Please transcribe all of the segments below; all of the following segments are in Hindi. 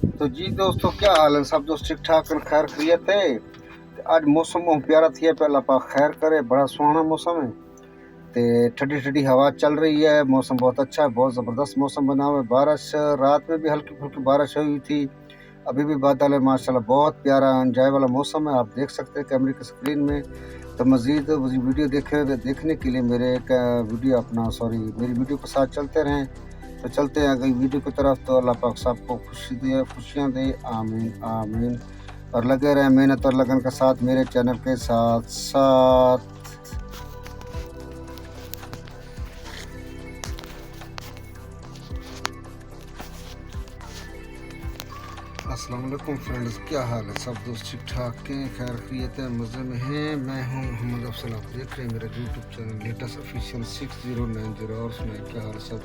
तो जी दोस्तों, क्या हाल है? सब दोस्त ठीक ठाक और खैर खैरियत है। आज मौसम बहुत प्यारा थी, पहला पा खैर करे, बड़ा सुहाना मौसम है। ते ठंडी ठंडी हवा चल रही है, मौसम बहुत अच्छा है, बहुत ज़बरदस्त मौसम बना हुआ है। बारिश रात में भी हल्की फुल्की बारिश हुई थी, अभी भी बादल है माशाल्लाह। बहुत प्यारा एंजॉय वाला मौसम है, आप देख सकते हैं कैमरे की स्क्रीन में। तो मज़ीद वीडियो देखने के लिए मेरे एक वीडियो अपना सॉरी मेरी वीडियो के साथ चलते रहें। तो चलते हैं अगली वीडियो की तरफ। तो अल्लाह पाक सबको खुशी दे, खुशियाँ दे, आमीन आमीन। और लगे रहें मेहनत और लगन के साथ मेरे चैनल के साथ साथ। अस्सलाम वालेकुम फ्रेंड्स, क्या हाल है? सब दोस्त ठीक ठाक हैं, खैर खैरियत है, मज़े में हैं। मैं हूं मोहम्मद अफसल, आप देख रहे हैं मेरा यूट्यूब चैनल लेटेस्ट ऑफिशियल 6090। और सुनाए क्या हाल है? सब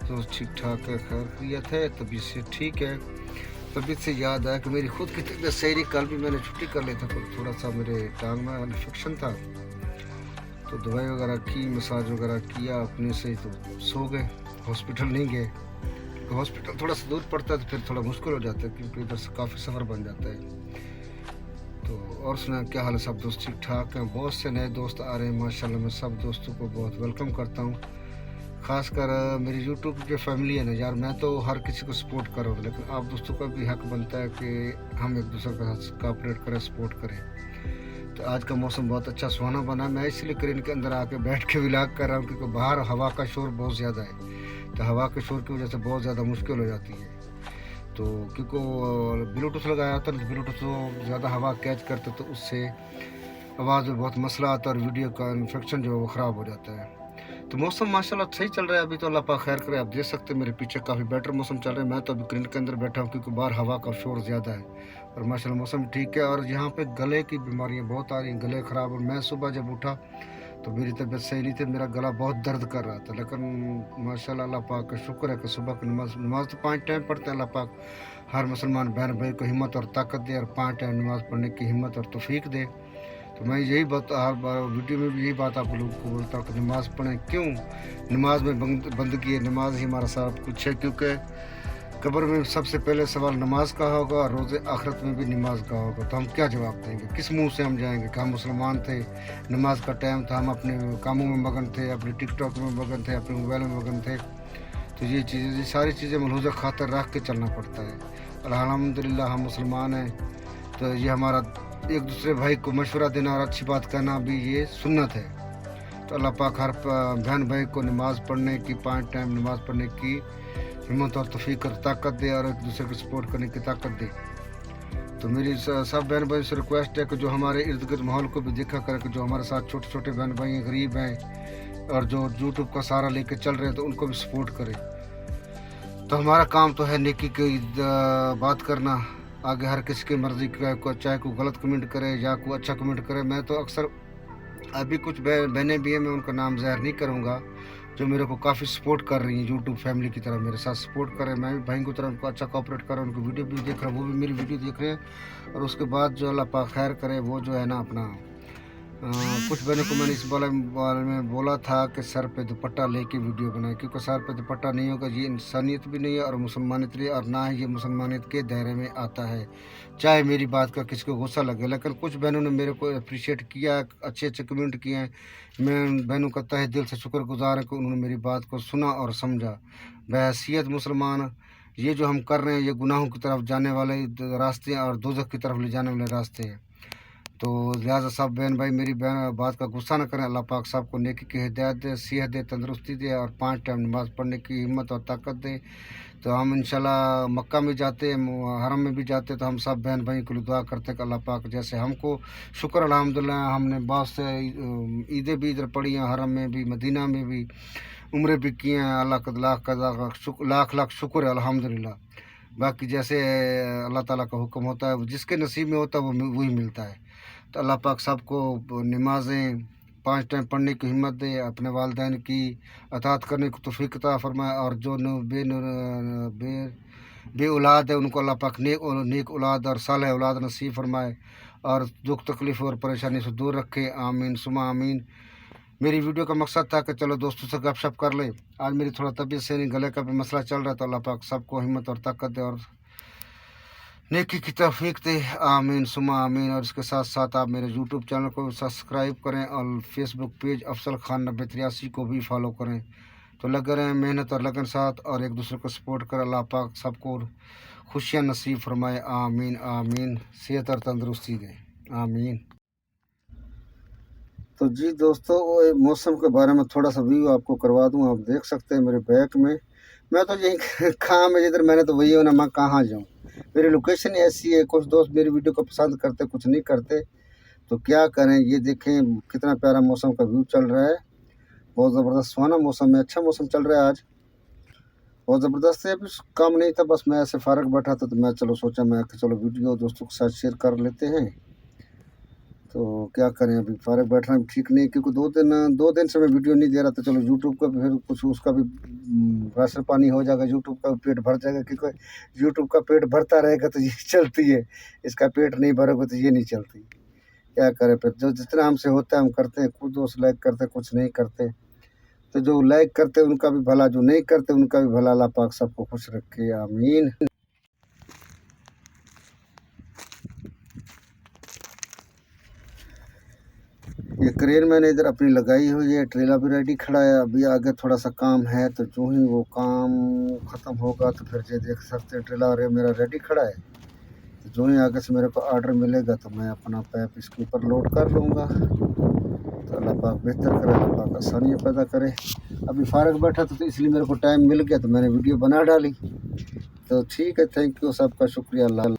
दोस्त ठीक ठाक है, खैर खैरियत है, तबीयत से ठीक है। तबीयत से याद आया कि मेरी खुद की तबीयत सही नहीं, कल भी मैंने छुट्टी कर ली था, थोड़ा सा मेरे टांग में इन्फेक्शन था। तो दवाई वगैरह की, मसाज वगैरह किया अपने से, तो सो गए, हॉस्पिटल नहीं गए। हॉस्पिटल थोड़ा सा दूर पड़ता है तो फिर थोड़ा मुश्किल हो जाता है, क्योंकि इधर से काफ़ी सफ़र बन जाता है। तो और सुना क्या हाल है? सब दोस्त ठीक ठाक हैं। बहुत से नए दोस्त आ रहे हैं माशाल्लाह, मैं सब दोस्तों को बहुत वेलकम करता हूँ। ख़ासकर मेरी यूट्यूब जो फैमिली है ना यार, मैं तो हर किसी को सपोर्ट कर रहा हूँ, लेकिन आप दोस्तों का भी हक बनता है कि हम एक दूसरे के साथ कोऑपरेट करें, सपोर्ट करें। तो आज का मौसम बहुत अच्छा सुहाना बना। मैं इसलिए क्रेन के अंदर आके बैठ के व्लॉग कर रहा हूँ, क्योंकि बाहर हवा का शोर बहुत ज़्यादा है। तो हवा के शोर की वजह से बहुत ज़्यादा मुश्किल हो जाती है। तो क्योंकि ब्लूटूथ लगाया होता है तो ब्लूटूथ तो ज़्यादा हवा कैच करते, तो उससे आवाज़ में बहुत मसला आता है और वीडियो का इन्फेक्शन जो है वो ख़राब हो जाता है। तो मौसम माशाल्लाह सही चल रहा है अभी, तो अल्लाह पाक खैर करे। आप देख सकते हैं मेरे पीछे काफ़ी बेटर मौसम चल रहा है। मैं तो अभी क्लिनिक के अंदर बैठा हूँ, क्योंकि बाहर हवा का शोर ज़्यादा है। और माशाल्लाह मौसम ठीक है। और यहाँ पे गले की बीमारियाँ बहुत आ रही हैं, गले ख़राब। और मैं सुबह जब उठा तो मेरी तबीयत सही नहीं थी, मेरा गला बहुत दर्द कर रहा था, लेकिन माशाल्लाह अल्लाह पाक का शुक्र है कि सुबह की नमाज तो 5 टाइम पढ़ते हैं। अल्लाह पाक हर मुसलमान बहन भाई को हिम्मत और ताकत दे, और 5 टाइम नमाज़ पढ़ने की हिम्मत और तौफीक दे। तो मैं यही बात हर बार वीडियो में भी यही बात आप लोगों को बोलता हूँ कि नमाज़ पढ़ें। क्यों? नमाज में बंदगी है, नमाज ही हमारा सब कुछ है। क्योंकि कब्र में सबसे पहले सवाल नमाज का होगा, और रोज़े आखिरत में भी नमाज का होगा। तो हम क्या जवाब देंगे? किस मुंह से हम जाएंगे कि हम मुसलमान थे, नमाज का टाइम था, हम अपने कामों में मगन थे, अपने टिकटॉक में मगन थे, अपने मोबाइल में मगन थे। तो ये सारी चीज़ें मलहूज़ खातर रख के चलना पड़ता है। अल्हम्दुलिल्लाह हम मुसलमान हैं, तो ये हमारा एक दूसरे भाई को मशवरा देना और अच्छी बात करना भी ये सुन्नत है। तो अल्लाह पाक हर बहन भाई को नमाज़ पढ़ने की, 5 टाइम नमाज़ पढ़ने की हिम्मत और तौफीक और ताकत दे, और एक दूसरे को सपोर्ट करने की ताकत दे। तो मेरी सब बहन भाई से रिक्वेस्ट है कि जो हमारे इर्द गिर्द माहौल को भी देखा करें, कि जो हमारे साथ छोटे छोटे बहन भाई हैं, गरीब हैं, और जो यूट्यूब का सहारा लेके चल रहे हैं, तो उनको भी सपोर्ट करें। तो हमारा काम तो है नेकी की बात करना। आगे हर किसी की मर्ज़ी का, चाहे कोई गलत कमेंट करे या कोई अच्छा कमेंट करे। मैं तो अक्सर, अभी कुछ बहनें भी हैं, मैं उनका नाम ज़ाहिर नहीं करूँगा, जो मेरे को काफ़ी सपोर्ट कर रही हैं, यूट्यूब फैमिली की तरह मेरे साथ सपोर्ट कर रहे हैं। मैं भी भाई की तरह उनको अच्छा कोऑपरेट कर रहा हूँ, उनको वीडियो भी देख रहा हूँ, वो भी मेरी वीडियो देख रहे हैं। और उसके बाद जो अल्लाह पाक खैर करे, वो जो है ना अपना कुछ बहनों को मैंने इस बारे में बोला था कि सर पे दुपट्टा लेके वीडियो बनाए, क्योंकि सर पे दुपट्टा नहीं होगा, ये इंसानियत भी नहीं है और मुसलमानियत नहीं है, और ना ही ये मुसलमानियत के दायरे में आता है। चाहे मेरी बात का किसी को गुस्सा लगे, लेकिन कुछ बहनों ने मेरे को अप्रिशिएट किया, अच्छे अच्छे कमेंट किए हैं। मैं उन बहनों का तहे दिल से शुक्रगुजार है कि उन्होंने मेरी बात को सुना और समझा। बहैसियत मुसलमान, ये जो हम कर रहे हैं, ये गुनाहों की तरफ जाने वाले रास्ते हैं और दोज़ख की तरफ ले जाने वाले रास्ते हैं। तो लिहाजा सब बहन भाई मेरी बहन बात का गुस्सा न करें। अल्लाह पाक सबको नेकी की हिदायत दे, सेहत दे, तंदुरुस्ती दे, और 5 टाइम नमाज़ पढ़ने की हिम्मत और ताकत दे। तो हम इंशाल्लाह मक्का में जाते हैं, हरम में भी जाते हैं, तो हम सब बहन भाई के लिए दुआ करते हैं कि अल्लाह पाक जैसे हमको शुक्र अल्हम्दुलिल्लाह, हमने बहुत से ईदें भी इधर पढ़ी हैं, हरम में भी, मदीना में भी, उम्रे भी किए हैं। अल्लाह का लाख लाख शुक्र है अल्हम्दुलिल्लाह। बाकी जैसे अल्लाह ताला का हुक्म होता है, जिसके नसीब में होता है वो वही मिलता है। तो अल्लाह पाक सबको नमाज़ें 5 टाइम पढ़ने की हिम्मत दे, अपने वालिदैन की अताअत करने की तौफ़ीक अता फ़रमाए, और जो बे बे औलाद है उनको अल्लाह पाक नेक औलाद और सालेह औलाद नसीब फ़रमाए, और दुख तकलीफ़ और परेशानी से दूर रखे। आमीन सुमा आमीन। मेरी वीडियो का मकसद था कि चलो दोस्तों से गपशप कर ले। आज मेरी थोड़ा तबीयत सही नहीं, गले का भी मसला चल रहा है, तो अल्लाह पाक सबको हिम्मत और ताकत दे, और नेकी की तौफीक दे, आमीन सुमा आमीन। और इसके साथ साथ आप मेरे यूट्यूब चैनल को सब्सक्राइब करें और फेसबुक पेज अफसल खान 9083 को भी फॉलो करें। तो लगे रहें मेहनत और लगन साथ और एक दूसरे को सपोर्ट करें। अल्लाह पाक सबको खुशियाँ नसीब फरमाए, आमीन आमीन। सेहत और तंदरुस्ती दे, आमीन। तो जी दोस्तों, वो मौसम के बारे में थोड़ा सा व्यू आपको करवा दूं। आप देख सकते हैं मेरे बैक में, मैं तो यही काम है जिधर मैंने तो वही हो ना, मैं कहाँ जाऊँ। मेरी लोकेशन ऐसी है, कुछ दोस्त मेरी वीडियो को पसंद करते, कुछ नहीं करते, तो क्या करें। ये देखें कितना प्यारा मौसम का व्यू चल रहा है, बहुत ज़बरदस्त सुहाना मौसम है, अच्छा मौसम चल रहा है आज, बहुत ज़बरदस्त है। अभी काम नहीं था, बस मैं ऐसे फारग बैठा था, तो मैं चलो सोचा मैं कि चलो वीडियो दोस्तों के साथ शेयर कर लेते हैं। तो क्या करें, अभी फारग बैठना भी ठीक नहीं, क्योंकि दो दिन से मैं वीडियो नहीं दे रहा था। चलो यूट्यूब का भी फिर कुछ उसका भी राशन पानी हो जाएगा, यूट्यूब का पेट भर जाएगा, क्योंकि यूट्यूब का पेट भरता रहेगा तो ये चलती है, इसका पेट नहीं भरेगा तो ये नहीं चलती। क्या करें, फिर जो जितना हमसे होता है हम करते हैं। कुछ दोस्त लाइक करते, कुछ नहीं करते। तो जो लाइक करते उनका भी भला, जो नहीं करते उनका भी भला। अल्लाह पाक सबको खुश रखे, आमीन। ये क्रेन मैंने इधर अपनी लगाई हुई है, ट्रेला भी रेडी खड़ा है। अभी आगे थोड़ा सा काम है, तो जो ही वो काम ख़त्म होगा तो फिर ये देख सकते हैं ट्रेला मेरा रेडी खड़ा है। तो जो ही आगे से मेरे को आर्डर मिलेगा तो मैं अपना पैप इसके ऊपर लोड कर लूँगा। तो अल्लाह पाक बेहतर करे, अल्लाह पाक आसानियाँ पैदा करे। अभी फारग बैठा था तो इसलिए मेरे को टाइम मिल गया, तो मैंने वीडियो बना डाली। तो ठीक है, थैंक यू, सबका शुक्रिया। अल्लाह